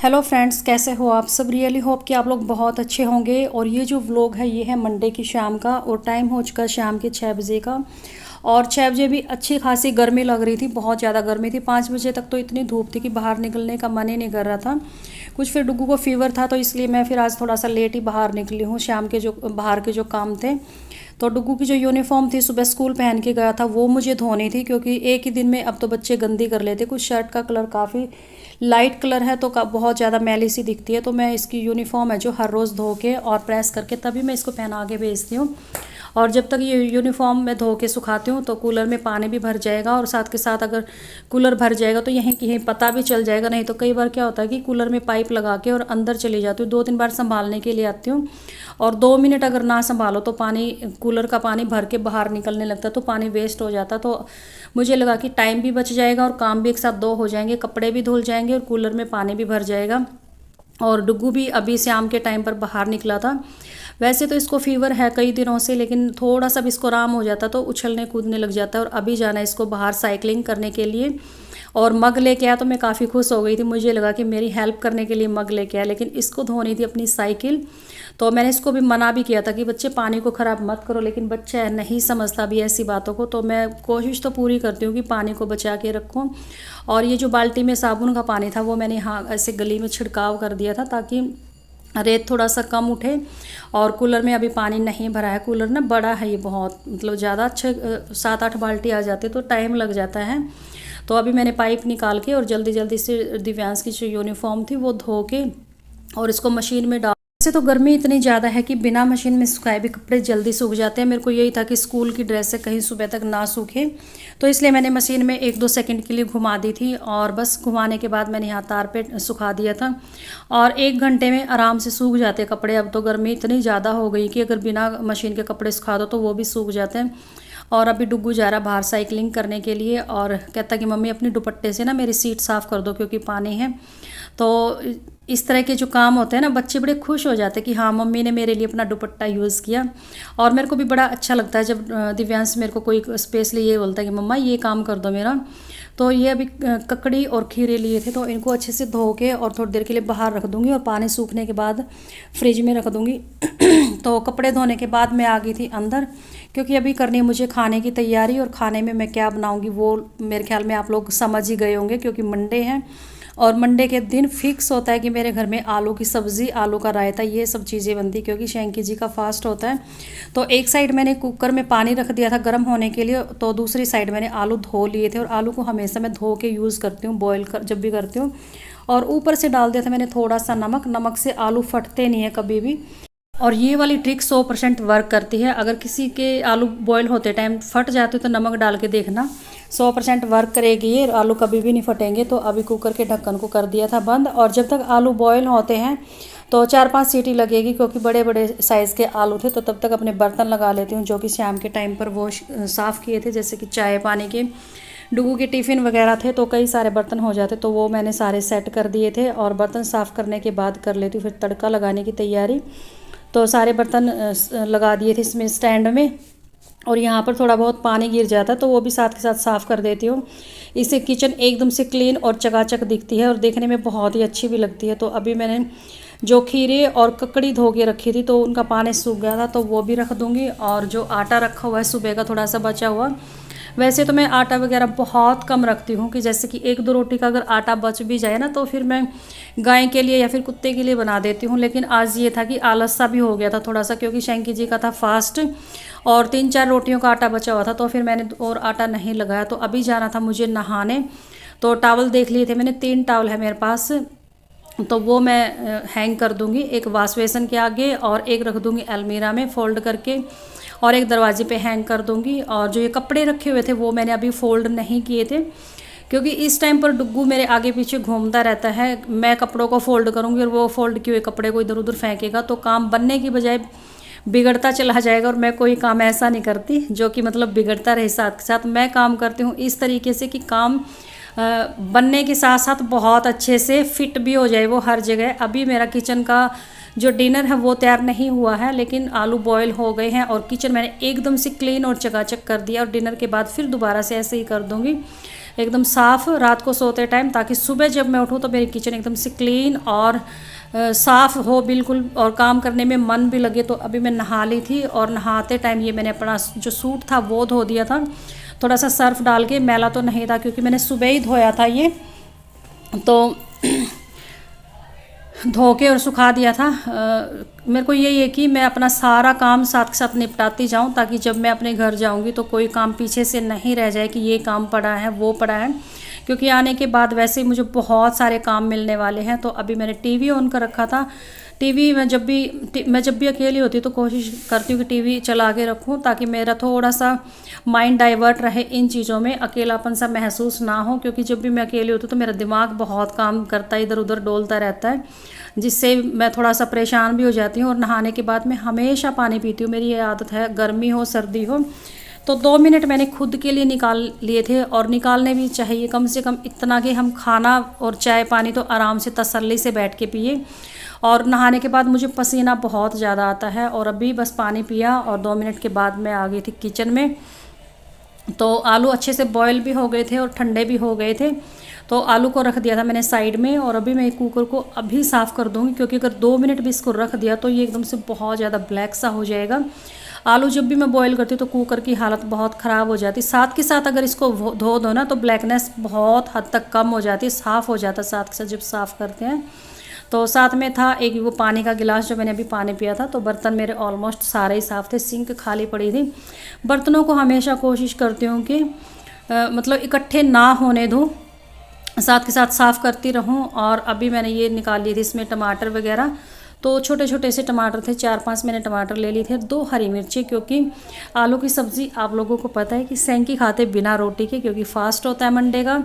Hello friends, कैसे हो आप सब। रियली होप कि आप लोग बहुत अच्छे होंगे। और ये जो व्लॉग है ये है मंडे की शाम का और टाइम हो चुका है शाम के 6 बजे का। और 6 बजे भी अच्छी खासी गर्मी लग रही थी, बहुत ज़्यादा गर्मी थी। 5 बजे तक तो इतनी धूप थी कि बाहर निकलने का मन ही नहीं कर रहा था कुछ। फिर डुग्गू को फीवर था तो इसलिए मैं फिर आज थोड़ा सा लेट ही बाहर निकली हूँ। शाम के जो बाहर के जो काम थे, तो डुग्गू की जो यूनिफॉर्म थी सुबह स्कूल पहन के गया था वो मुझे धोनी थी, क्योंकि एक ही दिन में अब तो बच्चे गंदी कर लेते। कुछ शर्ट का कलर काफ़ी लाइट कलर है तो बहुत ज़्यादा मैली सी दिखती है, तो मैं इसकी यूनिफॉर्म है जो हर रोज़ धो के और प्रेस करके तभी मैं इसको पहना के भेजती हूँ। और जब तक ये यूनिफॉर्म मैं धो के सुखाती हूँ तो कूलर में पानी भी भर जाएगा, और साथ के साथ अगर कूलर भर जाएगा तो यहीं कहीं पता भी चल जाएगा। नहीं तो कई बार क्या होता है कि कूलर में पाइप लगा के और अंदर चली जाती हूँ, 2-3 बार संभालने के लिए आती हूँ, और 2 मिनट अगर ना संभालो तो पानी, कूलर का पानी भर के बाहर निकलने लगता है तो पानी वेस्ट हो जाता। तो मुझे लगा कि टाइम भी बच जाएगा और काम भी एक साथ 2 हो जाएंगे, कपड़े भी धुल जाएंगे और कूलर में पानी भी भर जाएगा। और डुग्गू भी अभी शाम के टाइम पर बाहर निकला था। वैसे तो इसको फीवर है कई दिनों से, लेकिन थोड़ा सा भी इसको आराम हो जाता तो उछलने कूदने लग जाता है। और अभी जाना है इसको बाहर साइकिलिंग करने के लिए, और मग लेके आया तो मैं काफ़ी खुश हो गई थी। मुझे लगा कि मेरी हेल्प करने के लिए मग लेके आया, लेकिन इसको धोनी थी अपनी साइकिल। तो मैंने इसको भी मना भी किया था कि बच्चे पानी को ख़राब मत करो, लेकिन बच्चा नहीं समझता भी ऐसी बातों को। तो मैं कोशिश तो पूरी करती हूँ कि पानी को बचा के रखूँ। और ये जो बाल्टी में साबुन का पानी था वो मैंने यहाँ ऐसे गली में छिड़काव कर दिया था ताकि रेत थोड़ा सा कम उठे। और कूलर में अभी पानी नहीं भरा है, कूलर ना बड़ा है ये बहुत, मतलब ज़्यादा अच्छे 7-8 बाल्टी आ जाते तो टाइम लग जाता है। तो अभी मैंने पाइप निकाल के और जल्दी जल्दी से दिव्यांश की जो यूनिफॉर्म थी वो धो के और इसको मशीन में डाल। वैसे तो गर्मी इतनी ज़्यादा है कि बिना मशीन में सुखाए भी कपड़े जल्दी सूख जाते हैं। मेरे को यही था कि स्कूल की ड्रेस से कहीं सुबह तक ना सूखे, तो इसलिए मैंने मशीन में 1-2 सेकंड के लिए घुमा दी थी, और बस घुमाने के बाद मैंने यहाँ तार पे सुखा दिया था। और 1 घंटे में आराम से सूख जाते कपड़े। अब तो गर्मी इतनी ज़्यादा हो गई कि अगर बिना मशीन के कपड़े सुखा दो तो वो भी सूख जाते हैं। और अभी डुग्गू जा रहा बाहर साइकिलिंग करने के लिए, और कहता कि मम्मी अपनी दुपट्टे से ना मेरी सीट साफ़ कर दो क्योंकि पानी है। तो इस तरह के जो काम होते हैं ना, बच्चे बड़े खुश हो जाते हैं कि हाँ मम्मी ने मेरे लिए अपना दुपट्टा यूज़ किया। और मेरे को भी बड़ा अच्छा लगता है जब दिव्यांश मेरे को कोई स्पेशली ये बोलता है कि मम्मा ये काम कर दो मेरा। तो ये अभी ककड़ी और खीरे लिए थे तो इनको अच्छे से धो के और थोड़ी देर के लिए बाहर रख दूँगी, और पानी सूखने के बाद फ्रिज में रख दूँगी। तो कपड़े धोने के बाद मैं आ गई थी अंदर, क्योंकि अभी करनी है मुझे खाने की तैयारी। और खाने में मैं क्या बनाऊँगी वो मेरे ख्याल में आप लोग समझ ही गए होंगे, क्योंकि मंडे है और मंडे के दिन फिक्स होता है कि मेरे घर में आलू की सब्ज़ी, आलू का रायता, ये सब चीज़ें बनती, क्योंकि शैंकी जी का फास्ट होता है। तो एक साइड मैंने कुकर में पानी रख दिया था गर्म होने के लिए, तो दूसरी साइड मैंने आलू धो लिए थे। और आलू को हमेशा मैं धो के यूज़ करती हूँ बॉयल कर जब भी करती हूँ। और ऊपर से डाल दिया था मैंने थोड़ा सा नमक, नमक से आलू फटते नहीं है कभी भी। और ये वाली ट्रिक 100% वर्क करती है। अगर किसी के आलू बॉयल होते टाइम फट जाते तो नमक डाल के देखना, 100% वर्क करेगी ये, आलू कभी भी नहीं फटेंगे। तो अभी कुकर के ढक्कन को कर दिया था बंद, और जब तक आलू बॉयल होते हैं तो 4-5 सीटी लगेगी, क्योंकि बड़े बड़े साइज़ के आलू थे। तो तब तक अपने बर्तन लगा लेती हूँ जो कि शाम के टाइम पर वॉश साफ़ किए थे, जैसे कि चाय पानी के, डुगू के टिफ़िन वगैरह थे तो कई सारे बर्तन हो जाते, तो वो मैंने सारे सेट कर दिए थे। और बर्तन साफ़ करने के बाद कर लेती हूँ फिर तड़का लगाने की तैयारी। तो सारे बर्तन लगा दिए थे इसमें स्टैंड में, और यहाँ पर थोड़ा बहुत पानी गिर जाता है तो वो भी साथ के साथ साफ़ कर देती हूँ। इससे किचन एकदम से क्लीन और चकाचक दिखती है और देखने में बहुत ही अच्छी भी लगती है। तो अभी मैंने जो खीरे और ककड़ी धो के रखी थी तो उनका पानी सूख गया था तो वो भी रख दूँगी। और जो आटा रखा हुआ है सुबह का थोड़ा सा बचा हुआ, वैसे तो मैं आटा वगैरह बहुत कम रखती हूँ कि जैसे कि 1-2 रोटी का अगर आटा बच भी जाए ना तो फिर मैं गाय के लिए या फिर कुत्ते के लिए बना देती हूँ। लेकिन आज ये था कि आलस सा भी हो गया था थोड़ा सा, क्योंकि शैंकी जी का था फास्ट और 3-4 रोटियों का आटा बचा हुआ था, तो फिर मैंने और आटा नहीं लगाया। तो अभी जाना था मुझे नहाने, तो टावल देख लिए थे मैंने, 3 टावल है मेरे पास, तो वो मैं हैंग कर दूँगी, एक वॉश बेसन के आगे और एक रख दूँगी अलमीरा में फ़ोल्ड करके, और एक दरवाजे पे हैंग कर दूँगी। और जो ये कपड़े रखे हुए थे वो मैंने अभी फ़ोल्ड नहीं किए थे, क्योंकि इस टाइम पर डुग्गू मेरे आगे पीछे घूमता रहता है। मैं कपड़ों को फ़ोल्ड करूँगी और वो फ़ोल्ड किए हुए कपड़े को इधर उधर फेंकेगा, तो काम बनने की बजाय बिगड़ता चला जाएगा। और मैं कोई काम ऐसा नहीं करती जो कि मतलब बिगड़ता रहे, साथ के साथ मैं काम करती हूँ इस तरीके से कि काम बनने के साथ साथ बहुत अच्छे से फिट भी हो जाए वो हर जगह। अभी मेरा किचन का जो डिनर है वो तैयार नहीं हुआ है, लेकिन आलू बॉयल हो गए हैं और किचन मैंने एकदम से क्लीन और चकाचक कर दिया। और डिनर के बाद फिर दोबारा से ऐसे ही कर दूँगी, एकदम साफ़ रात को सोते टाइम, ताकि सुबह जब मैं उठूँ तो मेरी किचन एकदम से क्लीन और साफ़ हो बिल्कुल, और काम करने में मन भी लगे। तो अभी मैं नहा ली थी और नहाते टाइम ये मैंने अपना जो सूट था वो धो दिया था, थोड़ा सा सर्फ डाल के। मैला तो नहीं था क्योंकि मैंने सुबह ही धोया था ये, तो धो के और सुखा दिया था। मेरे को यही है कि मैं अपना सारा काम साथ के साथ निपटाती जाऊं, ताकि जब मैं अपने घर जाऊंगी तो कोई काम पीछे से नहीं रह जाए कि ये काम पड़ा है वो पड़ा है, क्योंकि आने के बाद वैसे ही मुझे बहुत सारे काम मिलने वाले हैं। तो अभी मैंने टीवी ऑन कर रखा था। टीवी में जब भी अकेली होती हूँ तो कोशिश करती हूँ कि टीवी चला के रखूँ, ताकि मेरा थोड़ा सा माइंड डाइवर्ट रहे इन चीज़ों में, अकेलापन सा महसूस ना हो। क्योंकि जब भी मैं अकेली होती हूँ तो मेरा दिमाग बहुत काम करता है, इधर उधर डोलता रहता है, जिससे मैं थोड़ा सा परेशान भी हो जाती हूँ। और नहाने के बाद मैं हमेशा पानी पीती हूँ, मेरी ये आदत है, गर्मी हो सर्दी हो। तो 2 मिनट मैंने खुद के लिए निकाल लिए थे, और निकालने भी चाहिए कम से कम इतना कि हम खाना और चाय पानी तो आराम से तसल्ली से बैठ के पिए। और नहाने के बाद मुझे पसीना बहुत ज़्यादा आता है, और अभी बस पानी पिया और 2 मिनट के बाद मैं आ गई थी किचन में। तो आलू अच्छे से बॉयल भी हो गए थे और ठंडे भी हो गए थे, तो आलू को रख दिया था मैंने साइड में। और अभी मैं कुकर को अभी साफ़ कर दूँगी, क्योंकि अगर 2 मिनट भी इसको रख दिया तो ये एकदम से बहुत ज़्यादा ब्लैक सा हो जाएगा। आलू जब भी मैं बॉईल करती हूँ तो कुकर की हालत बहुत ख़राब हो जाती है। साथ के साथ अगर इसको धो दो ना तो ब्लैकनेस बहुत हद तक कम हो जाती है, साफ़ हो जाता है साथ के साथ जब साफ़ करते हैं। तो साथ में था एक वो पानी का गिलास जो मैंने अभी पानी पिया था। तो बर्तन मेरे ऑलमोस्ट सारे ही साफ़ थे, सिंक खाली पड़ी थी। बर्तनों को हमेशा कोशिश करती हूँ कि मतलब इकट्ठे ना होने दूँ, साथ के साथ साफ़ करती रहूँ। और अभी मैंने ये निकाल ली थी इसमें टमाटर वगैरह, तो छोटे छोटे से टमाटर थे, 4-5 मैंने टमाटर ले लिए थे, 2 हरी मिर्ची, क्योंकि आलू की सब्ज़ी आप लोगों को पता है कि सेंकी खाते बिना रोटी के, क्योंकि फास्ट होता है मंडे का।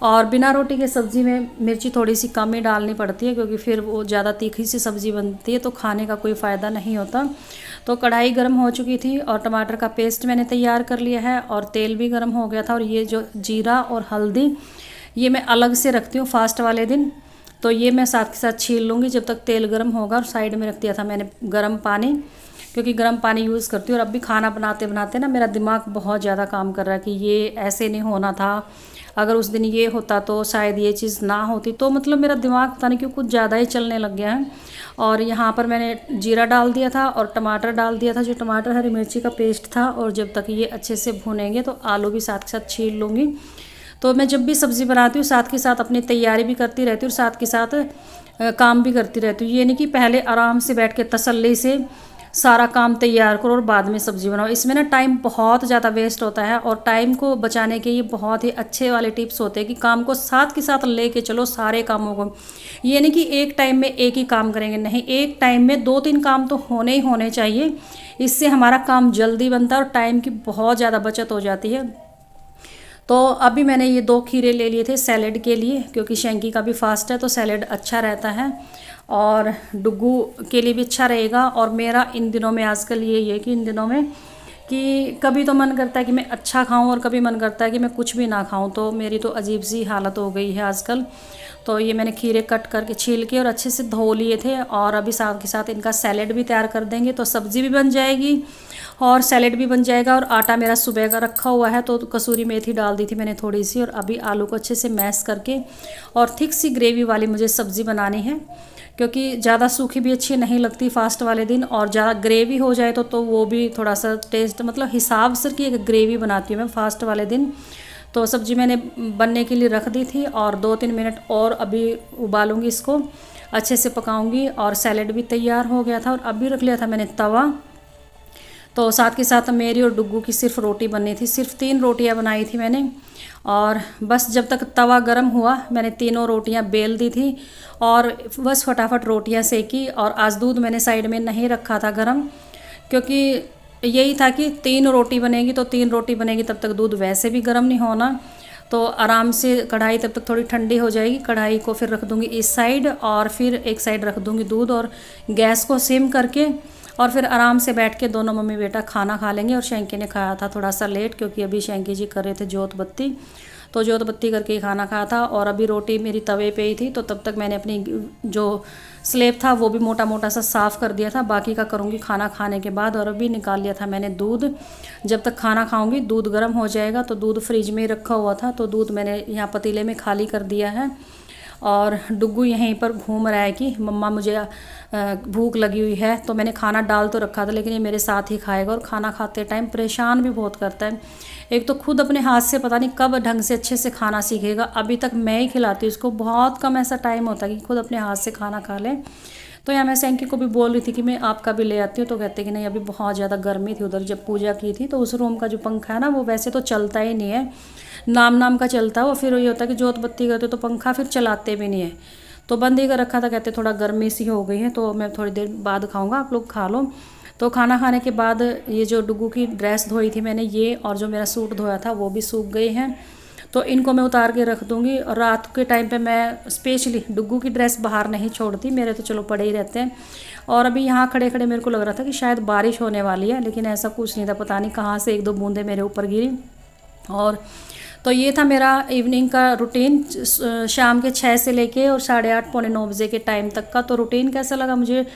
और बिना रोटी के सब्ज़ी में मिर्ची थोड़ी सी कम ही डालनी पड़ती है, क्योंकि फिर वो ज़्यादा तीखी सी सब्ज़ी बनती है तो खाने का कोई फ़ायदा नहीं होता। तो कढ़ाई गर्म हो चुकी थी और टमाटर का पेस्ट मैंने तैयार कर लिया है, और तेल भी गर्म हो गया था। और ये जो जीरा और हल्दी ये मैं अलग से रखती हूँ फास्ट वाले दिन, तो ये मैं साथ के साथ छील लूँगी जब तक तेल गर्म होगा। और साइड में रख दिया था मैंने गर्म पानी, क्योंकि गर्म पानी यूज़ करती हूँ। और अब भी खाना बनाते बनाते ना मेरा दिमाग बहुत ज़्यादा काम कर रहा है कि ये ऐसे नहीं होना था, अगर उस दिन ये होता तो शायद ये चीज़ ना होती। तो मतलब मेरा दिमाग पता नहीं क्यों कुछ ज़्यादा ही चलने लग गया है। और यहाँ पर मैंने जीरा डाल दिया था और टमाटर डाल दिया था, जो टमाटर हरी मिर्ची का पेस्ट था। और जब तक ये अच्छे से भुनेंगे तो आलू भी साथ के साथ छील लूँगी। तो मैं जब भी सब्ज़ी बनाती हूँ साथ के साथ अपनी तैयारी भी करती रहती हूँ और साथ के साथ काम भी करती रहती हूँ। ये नहीं कि पहले आराम से बैठ के तसल्ली से सारा काम तैयार करो और बाद में सब्ज़ी बनाओ, इसमें ना टाइम बहुत ज़्यादा वेस्ट होता है। और टाइम को बचाने के ये बहुत ही अच्छे वाले टिप्स होते हैं कि काम को साथ के साथ लेके चलो सारे कामों को। ये नहीं कि एक टाइम में एक ही काम करेंगे, नहीं, एक टाइम में 2-3 काम तो होने ही होने चाहिए। इससे हमारा काम जल्दी बनता है और टाइम की बहुत ज़्यादा बचत हो जाती है। तो अभी मैंने ये 2 खीरे ले लिए थे सैलेड के लिए, क्योंकि शेंकी का भी फास्ट है तो सैलेड अच्छा रहता है और डुग्गू के लिए भी अच्छा रहेगा। और मेरा इन दिनों में आजकल यही है कि इन दिनों में कि कभी तो मन करता है कि मैं अच्छा खाऊं और कभी मन करता है कि मैं कुछ भी ना खाऊं। तो मेरी तो अजीब सी हालत हो गई है आजकल। तो ये मैंने खीरे कट करके छील के और अच्छे से धो लिए थे, और अभी साथ के साथ इनका सैलेड भी तैयार कर देंगे। तो सब्ज़ी भी बन जाएगी और सैलेड भी बन जाएगा। और आटा मेरा सुबह का रखा हुआ है, तो कसूरी मेथी डाल दी थी मैंने थोड़ी सी। और अभी आलू को अच्छे से मैश करके और थिक सी ग्रेवी वाली मुझे सब्ज़ी बनानी है, क्योंकि ज़्यादा सूखी भी अच्छी नहीं लगती फास्ट वाले दिन, और ज़्यादा ग्रेवी हो जाए तो वो भी थोड़ा सा टेस्ट मतलब हिसाब से की एक ग्रेवी बनाती हूँ मैं फास्ट वाले दिन। तो सब्ज़ी मैंने बनने के लिए रख दी थी और 2-3 मिनट और अभी उबालूंगी, इसको अच्छे से पकाऊंगी। और सैलेड भी तैयार हो गया था। और अभी रख लिया था मैंने तवा। तो साथ के साथ मेरी और डुग्गू की सिर्फ रोटी बननी थी, सिर्फ 3 रोटियां बनाई थी मैंने। और बस जब तक तवा गर्म हुआ मैंने तीनों रोटियां बेल दी थी और बस फटाफट रोटियां सेकी। और आज दूध मैंने साइड में नहीं रखा था गर्म, क्योंकि यही था कि 3 रोटी बनेगी तो 3 रोटी बनेगी तब तक दूध वैसे भी गर्म नहीं होना। तो आराम से कढ़ाई तब तक थोड़ी ठंडी हो जाएगी। कढ़ाई को फिर रख दूँगी इस साइड और फिर एक साइड रख दूँगी दूध, और गैस को सिम करके और फिर आराम से बैठ के दोनों मम्मी बेटा खाना खा लेंगे। और शेंकी ने खाया था थोड़ा सा लेट, क्योंकि अभी शेंकी जी कर रहे थे जोत बत्ती। तो जोत बत्ती करके ही खाना खाया था। और अभी रोटी मेरी तवे पे ही थी, तो तब तक मैंने अपनी जो स्लेब था वो भी मोटा मोटा सा साफ़ कर दिया था। बाकी का करूँगी खाना खाने के बाद। और अभी निकाल लिया था मैंने दूध। जब तक खाना खाऊंगी दूध गर्म हो जाएगा, तो दूध फ्रिज में ही रखा हुआ था, तो दूध मैंने यहाँ पतीले में खाली कर दिया है। और डुग्गू यहीं पर घूम रहा है कि मम्मा मुझे भूख लगी हुई है। तो मैंने खाना डाल तो रखा था, लेकिन ये मेरे साथ ही खाएगा और खाना खाते टाइम परेशान भी बहुत करता है। एक तो खुद अपने हाथ से पता नहीं कब ढंग से अच्छे से खाना सीखेगा। अभी तक मैं ही खिलाती हूँ उसको, बहुत कम ऐसा टाइम होता है कि खुद अपने हाथ से खाना खा ले। तो यहाँ मैं सैंकी को भी बोल रही थी कि मैं आपका भी ले आती हूँ, तो कहते कि नहीं अभी बहुत ज़्यादा गर्मी थी उधर जब पूजा की थी। तो उस रूम का जो पंखा है ना, वो वैसे तो चलता ही नहीं है, नाम नाम का चलता है वो। फिर ये होता है कि जोत बत्ती करते तो पंखा फिर चलाते भी नहीं है, तो बंद ही कर रखा था। कहते थोड़ा गर्मी सी हो गई है, तो मैं थोड़ी देर बाद खाऊंगा, आप लोग खा लो। तो खाना खाने के बाद ये जो डुग्गू की ड्रेस धोई थी मैंने, ये और जो मेरा सूट धोया था वो भी सूख गए हैं, तो इनको मैं उतार के रख दूँगी। और रात के टाइम पे मैं स्पेशली डुग्गू की ड्रेस बाहर नहीं छोड़ती, मेरे तो चलो पड़े ही रहते हैं। और अभी यहाँ खड़े खड़े मेरे को लग रहा था कि शायद बारिश होने वाली है, लेकिन ऐसा कुछ नहीं था, पता नहीं कहाँ से एक दो बूंदें मेरे ऊपर गिरी। और तो ये था मेरा इवनिंग का रूटीन, शाम के 6 से लेके और 8:30 पौने 9 बजे के टाइम तक का। तो रूटीन कैसा लगा मुझे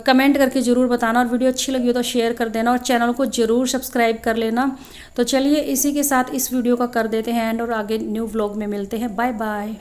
कमेंट करके ज़रूर बताना, और वीडियो अच्छी लगी हो तो शेयर कर देना, और चैनल को ज़रूर सब्सक्राइब कर लेना। तो चलिए इसी के साथ इस वीडियो का कर देते हैं एंड, और आगे न्यू व्लॉग में मिलते हैं। Bye bye.